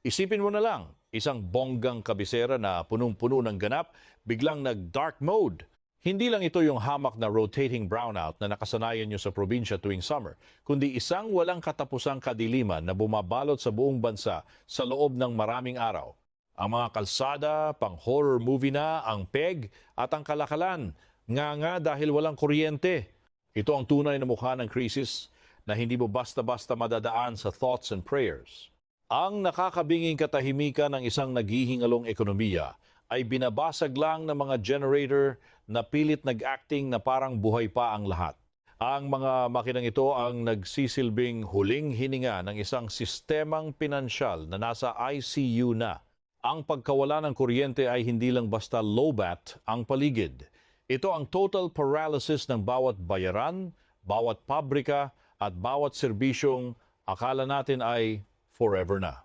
Isipin mo na lang, isang bonggang kabisera na punong-puno ng ganap, biglang nag-dark mode. Hindi lang ito yung hamak na rotating brownout na nakasanayan nyo sa probinsya tuwing summer, kundi isang walang katapusang kadiliman na bumabalot sa buong bansa sa loob ng maraming araw. Ang mga kalsada, pang-horror movie na, ang peg at ang kalakalan, nga dahil walang kuryente. Ito ang tunay na mukha ng krisis na hindi mo basta-basta madadaan sa thoughts and prayers. Ang nakakabinging katahimikan ng isang naghihingalong ekonomiya ay binabasag lang ng mga generator na pilit nag-acting na parang buhay pa ang lahat. Ang mga makinang ito ang nagsisilbing huling hininga ng isang sistemang pinansyal na nasa ICU na. Ang pagkawala ng kuryente ay hindi lang basta lowbat ang paligid. Ito ang total paralysis ng bawat bayaran, bawat pabrika at bawat serbisyong akala natin ay forever na.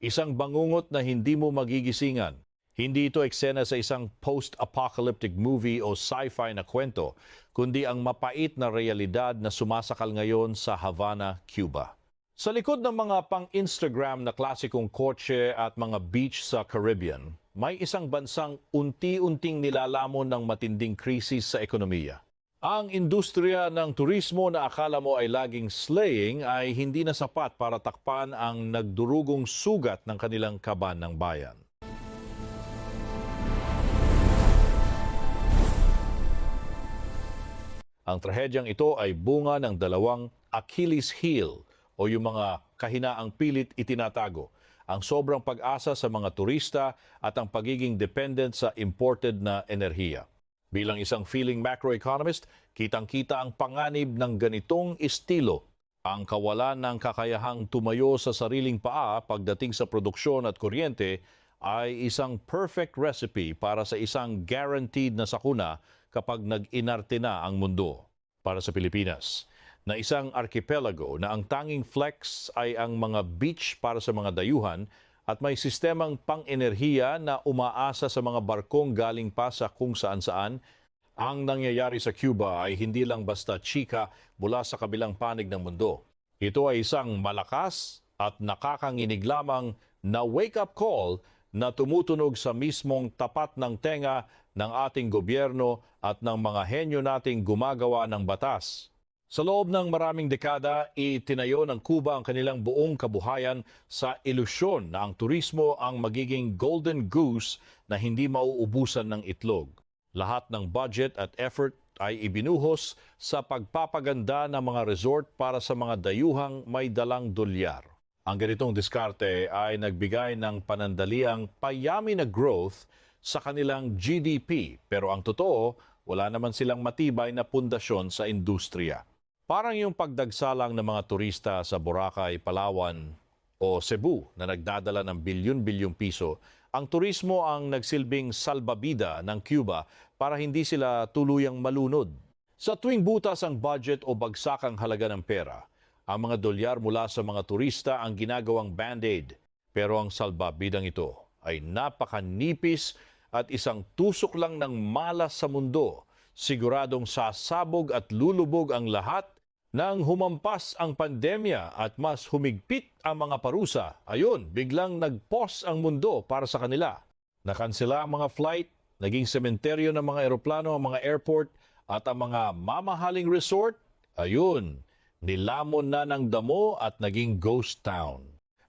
Isang bangungot na hindi mo magigisingan. Hindi ito eksena sa isang post-apocalyptic movie o sci-fi na kwento, kundi ang mapait na realidad na sumasakal ngayon sa Havana, Cuba. Sa likod ng mga pang-Instagram na klasikong kotse at mga beach sa Caribbean, may isang bansang unti-unting nilalamon ng matinding krisis sa ekonomiya. Ang industriya ng turismo na akala mo ay laging slaying ay hindi na sapat para takpan ang nagdurugong sugat ng kanilang kaban ng bayan. Ang trahedyang ito ay bunga ng dalawang Achilles heel o yung mga kahinaang pilit itinatago, ang sobrang pag-asa sa mga turista at ang pagiging dependent sa imported na enerhiya. Bilang isang feeling macroeconomist, kitang-kita ang panganib ng ganitong estilo. Ang kawalan ng kakayahang tumayo sa sariling paa pagdating sa produksyon at kuryente ay isang perfect recipe para sa isang guaranteed na sakuna kapag nag-inarte na ang mundo. Para sa Pilipinas, na isang archipelago na ang tanging flex ay ang mga beach para sa mga dayuhan at may sistemang pang-enerhiya na umaasa sa mga barkong galing pa sa kung saan-saan, ang nangyayari sa Cuba ay hindi lang basta chika mula sa kabilang panig ng mundo. Ito ay isang malakas at nakakanginig lamang na wake-up call na tumutunog sa mismong tapat ng tenga ng ating gobyerno at ng mga henyo nating gumagawa ng batas. Sa loob ng maraming dekada, itinayo ng Cuba ang kanilang buong kabuhayan sa ilusyon na ang turismo ang magiging golden goose na hindi mauubusan ng itlog. Lahat ng budget at effort ay ibinuhos sa pagpapaganda ng mga resort para sa mga dayuhang may dalang dolyar. Ang ganitong diskarte ay nagbigay ng panandaliang payami na growth sa kanilang GDP, pero ang totoo, wala naman silang matibay na pundasyon sa industriya. Parang yung pagdagsalang ng mga turista sa Boracay, Palawan o Cebu na nagdadala ng bilyon-bilyong piso, ang turismo ang nagsilbing salbabida ng Cuba para hindi sila tuluyang malunod. Sa tuwing butas ang budget o bagsak ang halaga ng pera, ang mga dolyar mula sa mga turista ang ginagawang band-aid. Pero ang salbabidang ito ay napakanipis at isang tusok lang ng malas sa mundo. Siguradong sasabog at lulubog ang lahat nang humampas ang pandemya at mas humigpit ang mga parusa. Ayun, biglang nag-pause ang mundo para sa kanila. Nakansela ang mga flight, naging sementeryo ng mga eroplano ang mga airport at ang mga mamahaling resort. Ayun, nilamon na ng damo at naging ghost town.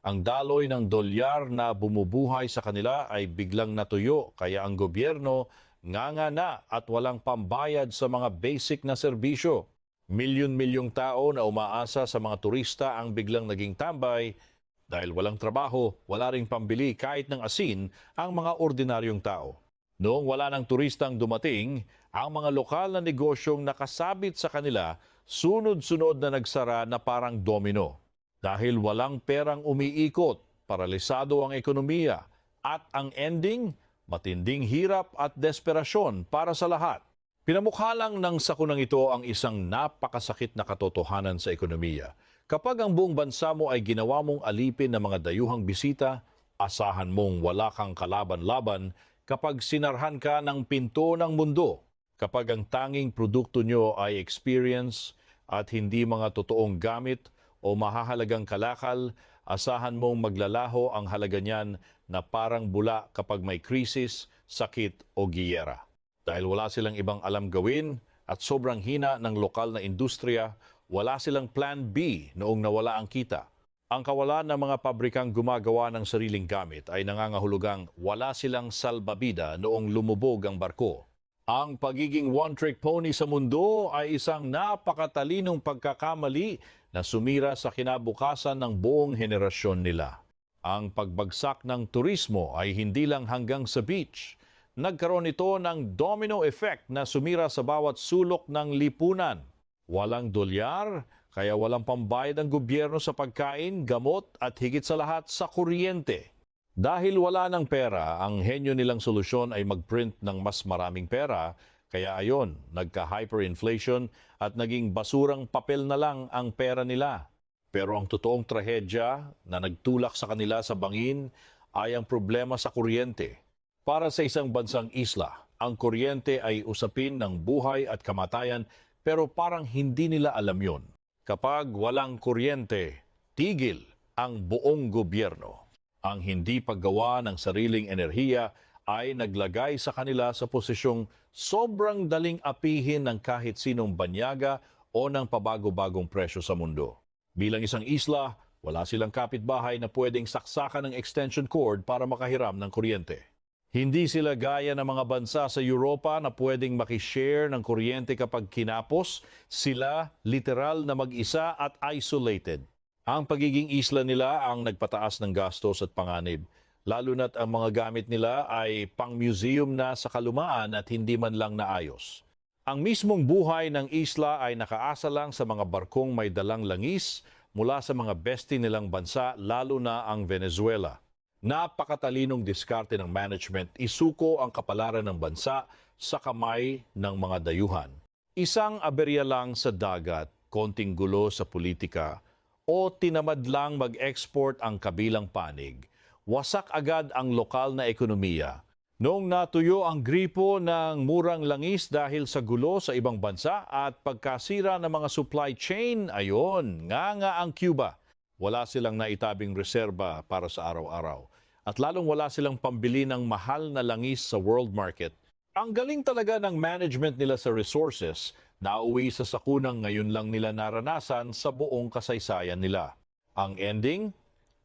Ang daloy ng dolyar na bumubuhay sa kanila ay biglang natuyo kaya ang gobyerno nganga na at walang pambayad sa mga basic na serbisyo. Milyon-milyong tao na umaasa sa mga turista ang biglang naging tambay dahil walang trabaho, wala ring pambili kahit ng asin ang mga ordinaryong tao. Noong wala ng turistang dumating, ang mga lokal na negosyong nakasabit sa kanila sunod-sunod na nagsara na parang domino. Dahil walang perang umiikot, paralisado ang ekonomiya at ang ending, matinding hirap at desperasyon para sa lahat. Pinamukha lang ng sakunang ito ang isang napakasakit na katotohanan sa ekonomiya. Kapag ang buong bansa mo ay ginawa mong alipin ng mga dayuhang bisita, asahan mong wala kang kalaban-laban kapag sinarhan ka ng pinto ng mundo. Kapag ang tanging produkto nyo ay experience at hindi mga totoong gamit o mahahalagang kalakal, asahan mong maglalaho ang halaga niyan na parang bula kapag may krisis, sakit o giyera. Dahil wala silang ibang alam gawin at sobrang hina ng lokal na industriya, wala silang plan B noong nawala ang kita. Ang kawalan ng mga pabrikang gumagawa ng sariling gamit ay nangangahulugang wala silang salbabida noong lumubog ang barko. Ang pagiging one-trick pony sa mundo ay isang napakatalinong pagkakamali na sumira sa kinabukasan ng buong henerasyon nila. Ang pagbagsak ng turismo ay hindi lang hanggang sa beach. Nagkaroon ito ng domino effect na sumira sa bawat sulok ng lipunan. Walang dolyar, kaya walang pambayad ng gobyerno sa pagkain, gamot at higit sa lahat sa kuryente. Dahil wala ng pera, ang henyo nilang solusyon ay mag-print ng mas maraming pera, kaya ayon, nagka-hyperinflation at naging basurang papel na lang ang pera nila. Pero ang totoong trahedya na nagtulak sa kanila sa bangin ay ang problema sa kuryente. Para sa isang bansang isla, ang kuryente ay usapin ng buhay at kamatayan pero parang hindi nila alam yon. Kapag walang kuryente, tigil ang buong gobyerno. Ang hindi paggawa ng sariling enerhiya ay naglagay sa kanila sa posisyong sobrang daling apihin ng kahit sinong banyaga o ng pabago-bagong presyo sa mundo. Bilang isang isla, wala silang kapitbahay na pwedeng saksakan ng extension cord para makahiram ng kuryente. Hindi sila gaya ng mga bansa sa Europa na pwedeng makishare ng kuryente kapag kinapos, sila literal na mag-isa at isolated. Ang pagiging isla nila ang nagpataas ng gastos at panganib, lalo na't ang mga gamit nila ay pang-museum na sa kalumaan at hindi man lang naayos. Ang mismong buhay ng isla ay nakaasa lang sa mga barkong may dalang langis mula sa mga bestie nilang bansa, lalo na ang Venezuela. Napakatalinong diskarte ng management, isuko ang kapalaran ng bansa sa kamay ng mga dayuhan. Isang aberya lang sa dagat, konting gulo sa politika, o tinamad lang mag-export ang kabilang panig, wasak agad ang lokal na ekonomiya. Noong natuyo ang gripo ng murang langis dahil sa gulo sa ibang bansa at pagkasira ng mga supply chain, ayon, nga ang Cuba. Wala silang naitabing reserba para sa araw-araw. At lalong wala silang pambili ng mahal na langis sa world market. Ang galing talaga ng management nila sa resources, nauwi sa sakunang ngayon lang nila naranasan sa buong kasaysayan nila. Ang ending?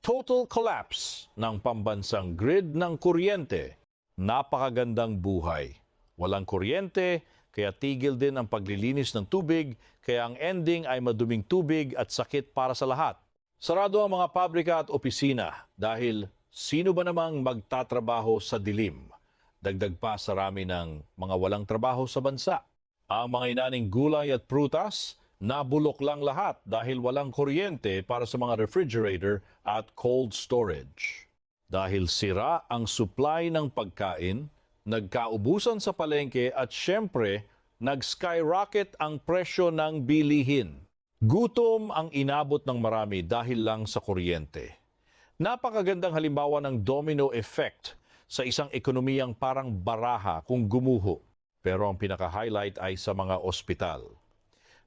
Total collapse ng pambansang grid ng kuryente. Napakagandang buhay. Walang kuryente, kaya tigil din ang paglilinis ng tubig, kaya ang ending ay maduming tubig at sakit para sa lahat. Sarado ang mga pabrika at opisina dahil sino ba namang magtatrabaho sa dilim? Dagdag pa sa rami ng mga walang trabaho sa bansa. Ang mga inaning gulay at prutas, nabulok lang lahat dahil walang kuryente para sa mga refrigerator at cold storage. Dahil sira ang supply ng pagkain, nagkaubusan sa palengke at syempre, nag-skyrocket ang presyo ng bilihin. Gutom ang inabot ng marami dahil lang sa kuryente. Napakagandang halimbawa ng domino effect sa isang ekonomiyang parang baraha kung gumuho. Pero ang pinaka-highlight ay sa mga ospital.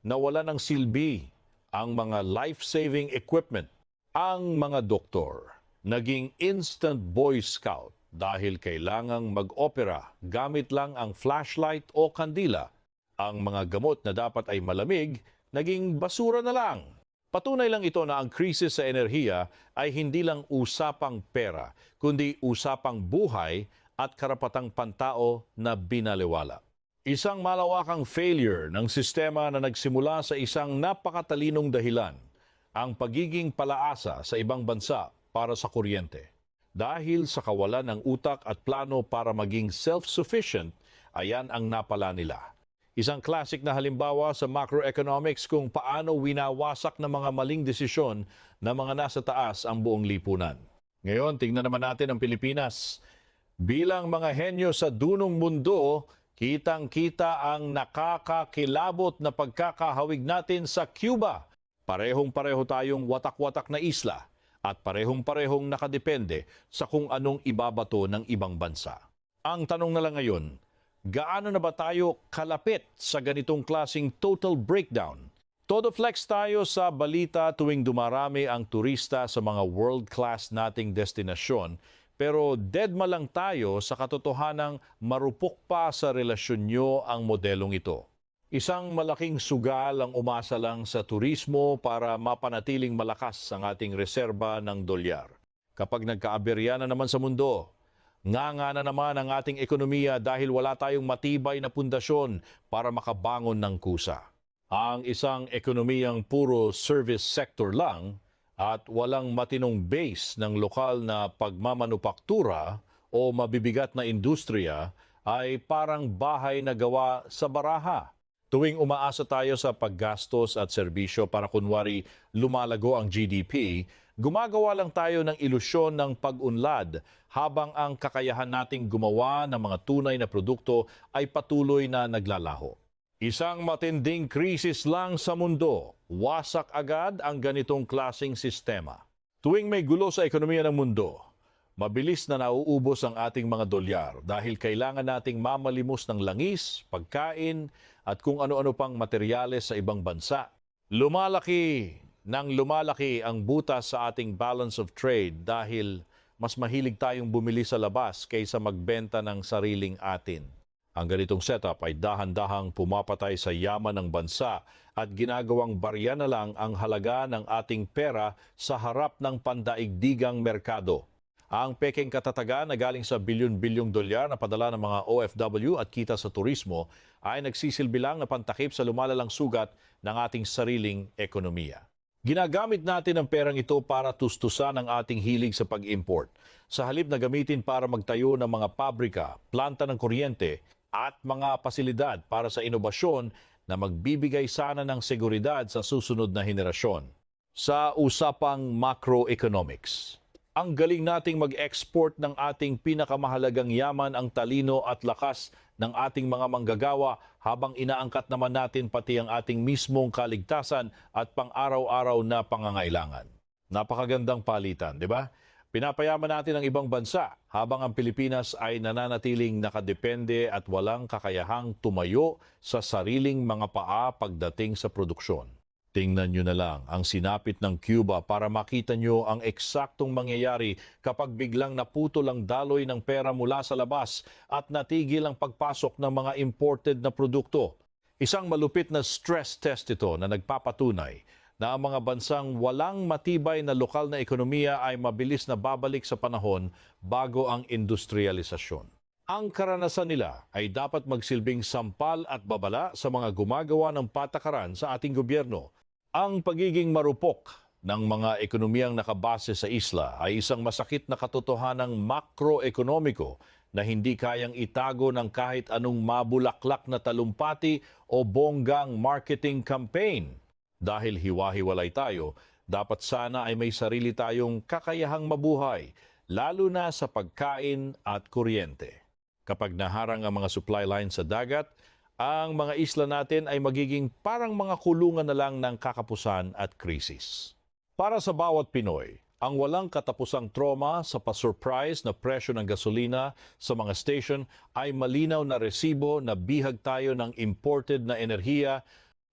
Nawala ng silbi ang mga life-saving equipment. Ang mga doktor naging instant boy scout dahil kailangang mag-opera gamit lang ang flashlight o kandila. Ang mga gamot na dapat ay malamig, naging basura na lang. Patunay lang ito na ang krisis sa enerhiya ay hindi lang usapang pera, kundi usapang buhay at karapatang pantao na binaliwala. Isang malawakang failure ng sistema na nagsimula sa isang napakatalinong dahilan, ang pagiging palaasa sa ibang bansa para sa kuryente. Dahil sa kawalan ng utak at plano para maging self-sufficient, ayan ang napala nila. Isang classic na halimbawa sa macroeconomics kung paano winawasak ng mga maling desisyon ng mga nasa taas ang buong lipunan. Ngayon, tingnan naman natin ang Pilipinas. Bilang mga henyo sa dunong mundo, kitang-kita ang nakakakilabot na pagkakahawig natin sa Cuba. Parehong-pareho tayong watak-watak na isla at parehong-parehong nakadepende sa kung anong ibabato ng ibang bansa. Ang tanong na lang ngayon, gaano na ba tayo kalapit sa ganitong klaseng total breakdown? Todo flex tayo sa balita tuwing dumarami ang turista sa mga world-class nating destinasyon, pero deadma lang tayo sa katotohanang marupok pa sa relasyon nyo ang modelong ito. Isang malaking sugal ang umasa lang sa turismo para mapanatiling malakas ang ating reserba ng dolyar. Kapag nagkaaberya na naman sa mundo, nga na naman ang ating ekonomiya dahil wala tayong matibay na pundasyon para makabangon ng kusa. Ang isang ekonomiyang puro service sector lang at walang matinong base ng lokal na pagmamanupaktura o mabibigat na industriya ay parang bahay na gawa sa baraha. Tuwing umaasa tayo sa paggastos at serbisyo para kunwari lumalago ang GDP, gumagawa lang tayo ng ilusyon ng pag-unlad habang ang kakayahan nating gumawa ng mga tunay na produkto ay patuloy na naglalaho. Isang matinding krisis lang sa mundo, wasak agad ang ganitong klasing sistema. Tuwing may gulo sa ekonomiya ng mundo, mabilis na nauubos ang ating mga dolyar dahil kailangan nating mamalimos ng langis, pagkain at kung ano-ano pang materyales sa ibang bansa. Lumalaki ang butas sa ating balance of trade dahil mas mahilig tayong bumili sa labas kaysa magbenta ng sariling atin. Ang ganitong setup ay dahan-dahang pumapatay sa yaman ng bansa at ginagawang barya na lang ang halaga ng ating pera sa harap ng pandaigdigang merkado. Ang peking katatagan na galing sa bilyon-bilyong dolyar na padala ng mga OFW at kita sa turismo ay nagsisilbi lang na pantakip sa lumalalang sugat ng ating sariling ekonomiya. Ginagamit natin ang perang ito para tustusan ang ating hilig sa pag-import. Sa halip na gamitin para magtayo ng mga pabrika, planta ng kuryente, at mga pasilidad para sa inobasyon na magbibigay sana ng seguridad sa susunod na henerasyon. Sa usapang macroeconomics, ang galing nating mag-export ng ating pinakamahalagang yaman ang talino at lakas ng ating mga manggagawa habang inaangkat naman natin pati ang ating mismong kaligtasan at pang-araw-araw na pangangailangan. Napakagandang palitan, di ba? Pinapayaman natin ang ibang bansa habang ang Pilipinas ay nananatiling nakadepende at walang kakayahang tumayo sa sariling mga paa pagdating sa produksyon. Tingnan nyo na lang ang sinapit ng Cuba para makita nyo ang eksaktong mangyayari kapag biglang naputol ang daloy ng pera mula sa labas at natigil ang pagpasok ng mga imported na produkto. Isang malupit na stress test ito na nagpapatunay na ang mga bansang walang matibay na lokal na ekonomiya ay mabilis na babalik sa panahon bago ang industrialisasyon. Ang karanasan nila ay dapat magsilbing sampal at babala sa mga gumagawa ng patakaran sa ating gobyerno. Ang pagiging marupok ng mga ekonomiyang nakabase sa isla ay isang masakit na katotohanang makroekonomiko na hindi kayang itago ng kahit anong mabulaklak na talumpati o bonggang marketing campaign. Dahil hiwa-hiwalay tayo, dapat sana ay may sarili tayong kakayahang mabuhay, lalo na sa pagkain at kuryente. Kapag naharang ang mga supply line sa dagat, ang mga isla natin ay magiging parang mga kulungan na lang ng kakapusan at krisis. Para sa bawat Pinoy, ang walang katapusang trauma sa pa-surprise na presyo ng gasolina sa mga station ay malinaw na resibo na bihag tayo ng imported na enerhiya.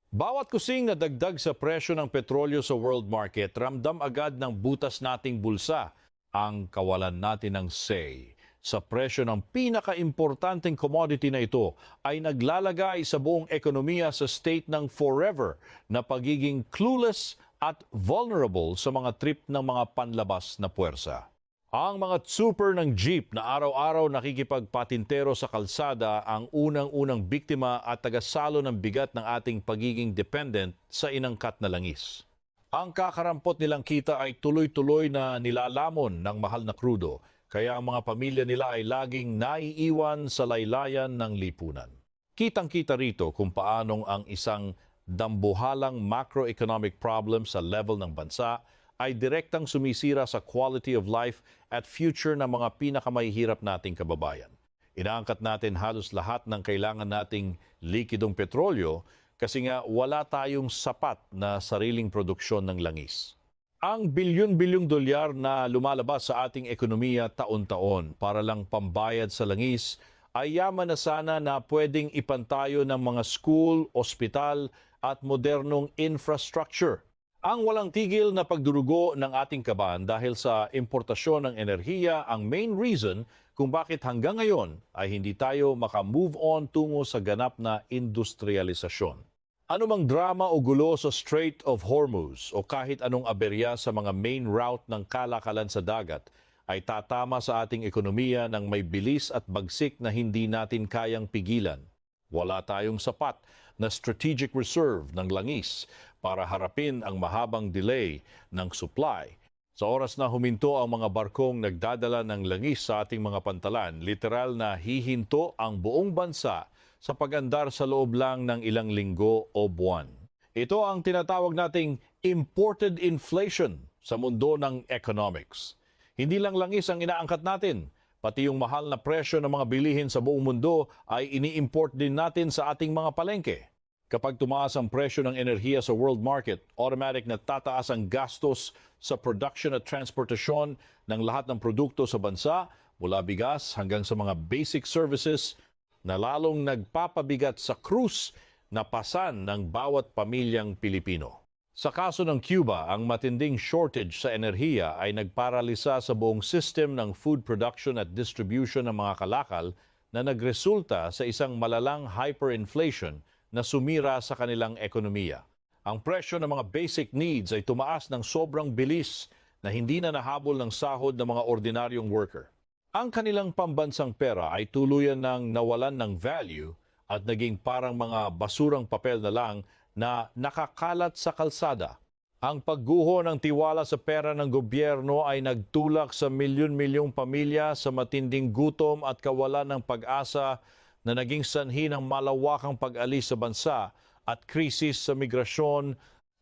Bawat kusing na dagdag sa presyo ng petrolyo sa world market, ramdam agad ng butas nating bulsa ang kawalan natin ng say. Sa presyo ng pinaka-importanteng commodity na ito ay naglalagay sa buong ekonomiya sa state ng forever na pagiging clueless at vulnerable sa mga trip ng mga panlabas na puwersa. Ang mga super ng jeep na araw-araw nakikipagpatintero sa kalsada ang unang-unang biktima at tagasalo ng bigat ng ating pagiging dependent sa inangkat na langis. Ang kakarampot nilang kita ay tuloy-tuloy na nilalamon ng mahal na krudo, kaya ang mga pamilya nila ay laging naiiwan sa laylayan ng lipunan. Kitang-kita rito kung paanong ang isang dambuhalang macroeconomic problem sa level ng bansa ay direktang sumisira sa quality of life at future ng mga pinakamahihirap nating kababayan. Inaangkat natin halos lahat ng kailangan nating likidong petrolyo kasi nga wala tayong sapat na sariling produksyon ng langis. Ang bilyon-bilyong dolyar na lumalabas sa ating ekonomiya taon-taon para lang pambayad sa langis ay yaman na sana na pwedeng ipantayo ng mga school, ospital at modernong infrastructure. Ang walang tigil na pagdurugo ng ating kaban dahil sa importasyon ng enerhiya ang main reason kung bakit hanggang ngayon ay hindi tayo makamove on tungo sa ganap na industrialisasyon. Anumang drama o gulo sa Strait of Hormuz o kahit anong aberya sa mga main route ng kalakalan sa dagat ay tatama sa ating ekonomiya ng may bilis at bagsik na hindi natin kayang pigilan. Wala tayong sapat na strategic reserve ng langis para harapin ang mahabang delay ng supply. Sa oras na huminto ang mga barkong nagdadala ng langis sa ating mga pantalan, literal na hihinto ang buong bansa sa pag-andar sa loob lang ng ilang linggo o buwan. Ito ang tinatawag nating imported inflation sa mundo ng economics. Hindi lang langis ang inaangkat natin, pati yung mahal na presyo ng mga bilihin sa buong mundo ay ini-import din natin sa ating mga palengke. Kapag tumaas ang presyo ng enerhiya sa world market, automatic na tataas ang gastos sa production at transportasyon ng lahat ng produkto sa bansa, mula bigas hanggang sa mga basic services na lalong nagpapabigat sa krus na pasan ng bawat pamilyang Pilipino. Sa kaso ng Cuba, ang matinding shortage sa enerhiya ay nagparalisa sa buong system ng food production at distribution ng mga kalakal na nagresulta sa isang malalang hyperinflation na sumira sa kanilang ekonomiya. Ang presyo ng mga basic needs ay tumaas ng sobrang bilis na hindi na nahabol ng sahod ng mga ordinaryong worker. Ang kanilang pambansang pera ay tuluyan ng nawalan ng value at naging parang mga basurang papel na lang na nakakalat sa kalsada. Ang pagguho ng tiwala sa pera ng gobyerno ay nagtulak sa milyon-milyong pamilya sa matinding gutom at kawalan ng pag-asa na naging sanhi ng malawakang pag-alis sa bansa at krisis sa migrasyon.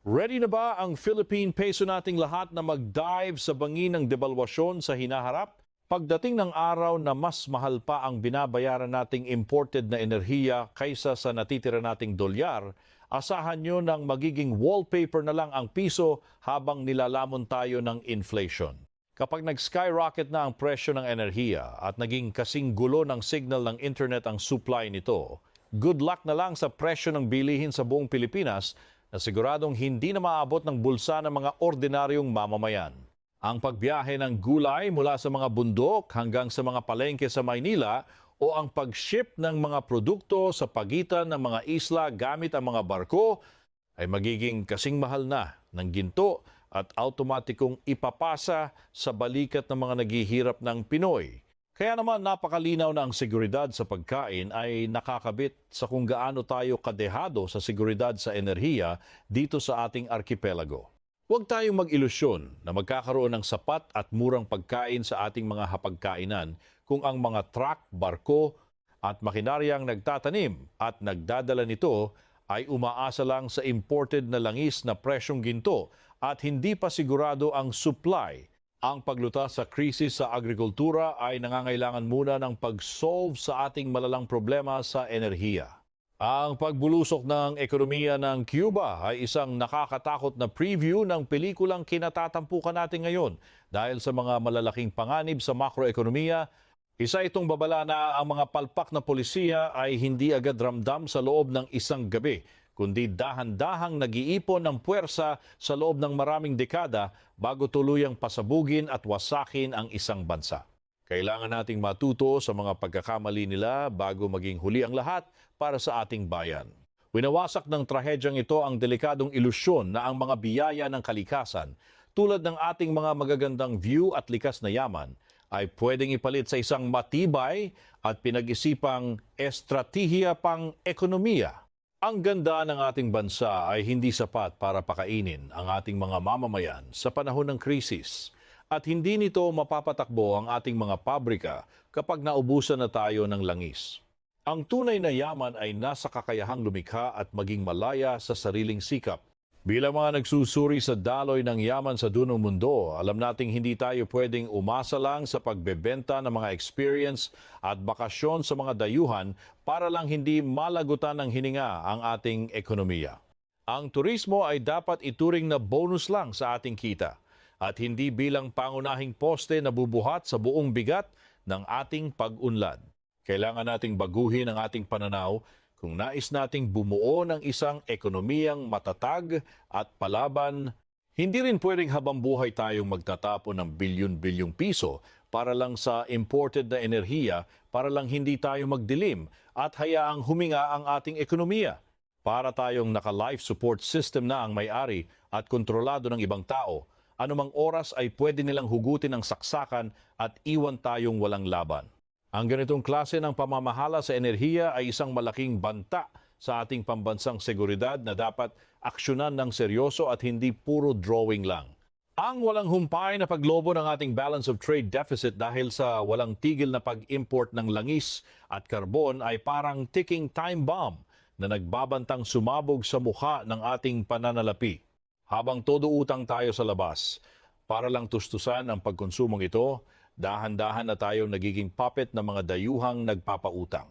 Ready na ba ang Philippine peso nating lahat na mag-dive sa bangin ng debalwasyon sa hinaharap? Pagdating ng araw na mas mahal pa ang binabayaran nating imported na enerhiya kaysa sa natitira nating dolyar, asahan nyo ng magiging wallpaper na lang ang piso habang nilalamon tayo ng inflation. Kapag nag-skyrocket na ang presyo ng enerhiya at naging kasing gulo ng signal ng internet ang supply nito, good luck na lang sa presyo ng bilihin sa buong Pilipinas na siguradong hindi na maabot ng bulsa ng mga ordinaryong mamamayan. Ang pagbiyahe ng gulay mula sa mga bundok hanggang sa mga palengke sa Maynila o ang pag-ship ng mga produkto sa pagitan ng mga isla gamit ang mga barko ay magiging kasing mahal na ng ginto at automatikong ipapasa sa balikat ng mga naghihirap ng Pinoy. Kaya naman napakalinaw na ang seguridad sa pagkain ay nakakabit sa kung gaano tayo kadehado sa seguridad sa enerhiya dito sa ating arkipelago. Huwag tayong mag-ilusyon na magkakaroon ng sapat at murang pagkain sa ating mga hapagkainan kung ang mga truck, barko at makinaryang nagtatanim at nagdadala nito ay umaasa lang sa imported na langis na presyong ginto at hindi pa sigurado ang supply. Ang paglutas sa krisis sa agrikultura ay nangangailangan muna ng pag-solve sa ating malalang problema sa enerhiya. Ang pagbulusok ng ekonomiya ng Cuba ay isang nakakatakot na preview ng pelikulang kinatatampukan natin ngayon dahil sa mga malalaking panganib sa makroekonomiya. Isa itong babala na ang mga palpak na polisiya ay hindi agad ramdam sa loob ng isang gabi, kundi dahan-dahang nag-iipon ng puwersa sa loob ng maraming dekada bago tuluyang pasabugin at wasakin ang isang bansa. Kailangan nating matuto sa mga pagkakamali nila bago maging huli ang lahat para sa ating bayan. Winawasak ng trahedyang ito ang delikadong ilusyon na ang mga biyaya ng kalikasan, tulad ng ating mga magagandang view at likas na yaman, ay pwedeng ipalit sa isang matibay at pinag-isipang estratehiya pang ekonomiya. Ang ganda ng ating bansa ay hindi sapat para pakainin ang ating mga mamamayan sa panahon ng krisis. At hindi nito mapapatakbo ang ating mga pabrika kapag naubusan na tayo ng langis. Ang tunay na yaman ay nasa kakayahang lumikha at maging malaya sa sariling sikap. Bilang mga nagsusuri sa daloy ng yaman sa dunong mundo, alam nating hindi tayo pwedeng umasa lang sa pagbebenta ng mga experience at bakasyon sa mga dayuhan para lang hindi malagutan ng hininga ang ating ekonomiya. Ang turismo ay dapat ituring na bonus lang sa ating kita at hindi bilang pangunahing poste na bubuhat sa buong bigat ng ating pag-unlad. Kailangan nating baguhin ang ating pananaw Kung nais nating bumuo ng isang ekonomiyang matatag at palaban, hindi rin pwedeng habang buhay tayong magtatapon ng bilyon-bilyong piso para lang sa imported na enerhiya para lang hindi tayo magdilim at hayaang huminga ang ating ekonomiya. Para tayong naka-life support system na ang may-ari at kontrolado ng ibang tao, anumang oras ay pwede nilang hugutin ang saksakan at iwan tayong walang laban. Ang ganitong klase ng pamamahala sa enerhiya ay isang malaking banta sa ating pambansang seguridad na dapat aksyonan ng seryoso at hindi puro drawing lang. Ang walang humpay na paglobo ng ating balance of trade deficit dahil sa walang tigil na pag-import ng langis at karbon ay parang ticking time bomb na nagbabantang sumabog sa mukha ng ating pananalapi. Habang todo utang tayo sa labas, para lang tustusan ang pagkonsumong ito, dahan-dahan na tayong nagiging puppet ng mga dayuhang nagpapautang.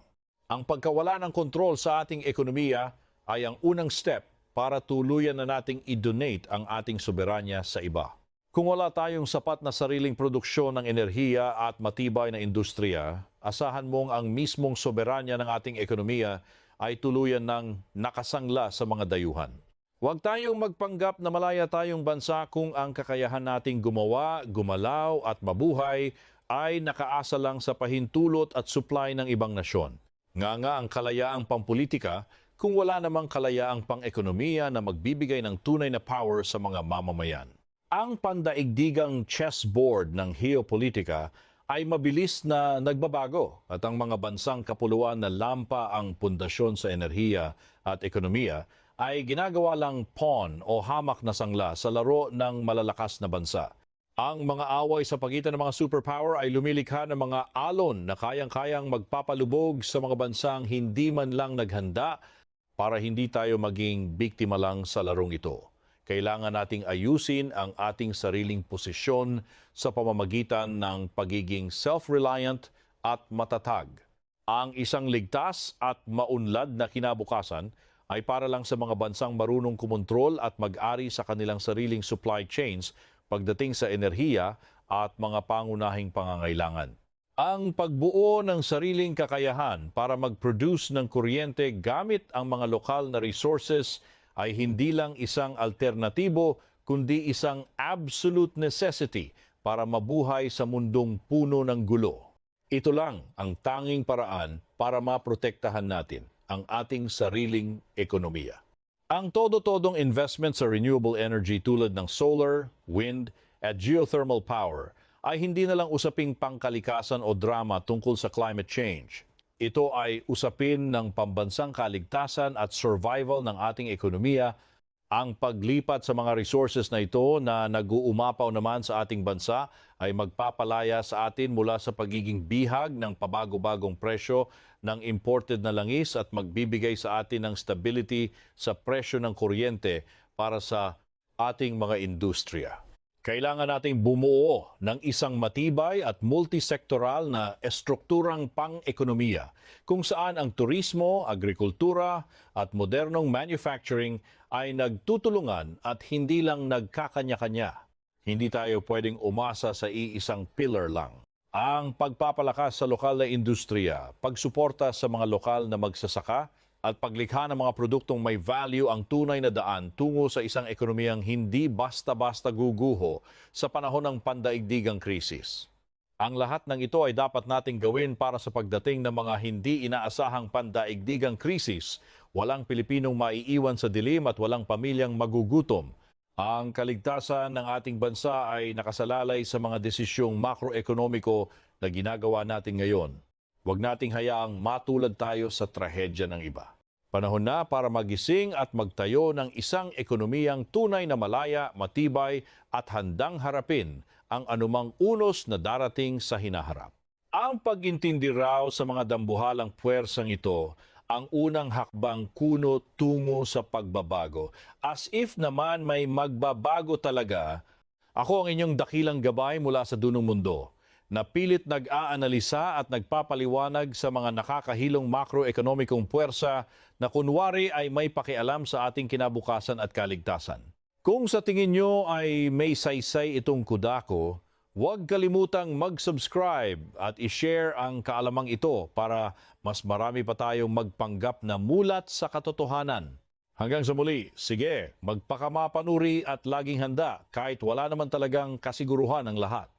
Ang pagkawala ng kontrol sa ating ekonomiya ay ang unang step para tuluyan na nating i-donate ang ating soberanya sa iba. Kung wala tayong sapat na sariling produksyon ng enerhiya at matibay na industriya, asahan mong ang mismong soberanya ng ating ekonomiya ay tuluyan ng nakasangla sa mga dayuhan. Huwag tayong magpanggap na malaya tayong bansa kung ang kakayahan nating gumawa, gumalaw at mabuhay ay nakaasa lang sa pahintulot at supply ng ibang nasyon. Nga ang kalayaang pampolitika kung wala namang kalayaang pang-ekonomiya na magbibigay ng tunay na power sa mga mamamayan. Ang pandaigdigang chessboard ng geopolitika ay mabilis na nagbabago at ang mga bansang kapuluan na lampa ang pundasyon sa enerhiya at ekonomiya ay ginagawa lang pawn o hamak na sangla sa laro ng malalakas na bansa. Ang mga away sa pagitan ng mga superpower ay lumilikha ng mga alon na kayang-kayang magpapalubog sa mga bansang hindi man lang naghanda para hindi tayo maging biktima lang sa larong ito. Kailangan nating ayusin ang ating sariling posisyon sa pamamagitan ng pagiging self-reliant at matatag. Ang isang ligtas at maunlad na kinabukasan ay para lang sa mga bansang marunong kumontrol at mag-ari sa kanilang sariling supply chains pagdating sa enerhiya at mga pangunahing pangangailangan. Ang pagbuo ng sariling kakayahan para mag-produce ng kuryente gamit ang mga lokal na resources ay hindi lang isang alternatibo kundi isang absolute necessity para mabuhay sa mundong puno ng gulo. Ito lang ang tanging paraan para maprotektahan natin ang ating sariling ekonomiya. Ang todo-todong investment sa renewable energy tulad ng solar, wind, at geothermal power ay hindi na lang usaping pangkalikasan o drama tungkol sa climate change. Ito ay usapin ng pambansang kaligtasan at survival ng ating ekonomiya. Ang paglipat sa mga resources na ito na nag-uumapaw naman sa ating bansa ay magpapalaya sa atin mula sa pagiging bihag ng pabago-bagong presyo ng imported na langis at magbibigay sa atin ng stability sa presyo ng kuryente para sa ating mga industriya. Kailangan nating bumuo ng isang matibay at multisektoral na estrukturang pang-ekonomiya kung saan ang turismo, agrikultura at modernong manufacturing ay nagtutulungan at hindi lang nagkakanya-kanya. Hindi tayo pwedeng umasa sa iisang pillar lang. Ang pagpapalakas sa lokal na industriya, pagsuporta sa mga lokal na magsasaka, at paglikha ng mga produktong may value ang tunay na daan tungo sa isang ekonomiyang hindi basta-basta guguho sa panahon ng pandaigdigang krisis. Ang lahat ng ito ay dapat nating gawin para sa pagdating ng mga hindi inaasahang pandaigdigang krisis. Walang Pilipinong maiiwan sa dilim at walang pamilyang magugutom. Ang kaligtasan ng ating bansa ay nakasalalay sa mga desisyong makroekonomiko na ginagawa natin ngayon. Huwag nating hayaang matulad tayo sa trahedya ng iba. Panahon na para magising at magtayo ng isang ekonomiyang tunay na malaya, matibay at handang harapin ang anumang unos na darating sa hinaharap. Ang pagintindi raw sa mga dambuhalang puwersang ito ang unang hakbang kuno tungo sa pagbabago. As if naman may magbabago talaga, ako ang inyong dakilang gabay mula sa dunong mundo, na pilit nag-aanalisa at nagpapaliwanag sa mga nakakahilong makroekonomikong puwersa na kunwari ay may pakialam sa ating kinabukasan at kaligtasan. Kung sa tingin nyo ay may saysay itong kuda ko, Huwag kalimutang mag-subscribe at i-share ang kaalamang ito para mas marami pa tayong magpanggap na mulat sa katotohanan. Hanggang sa muli, sige, magpakamapanuri at laging handa kahit wala naman talagang kasiguruhan ang lahat.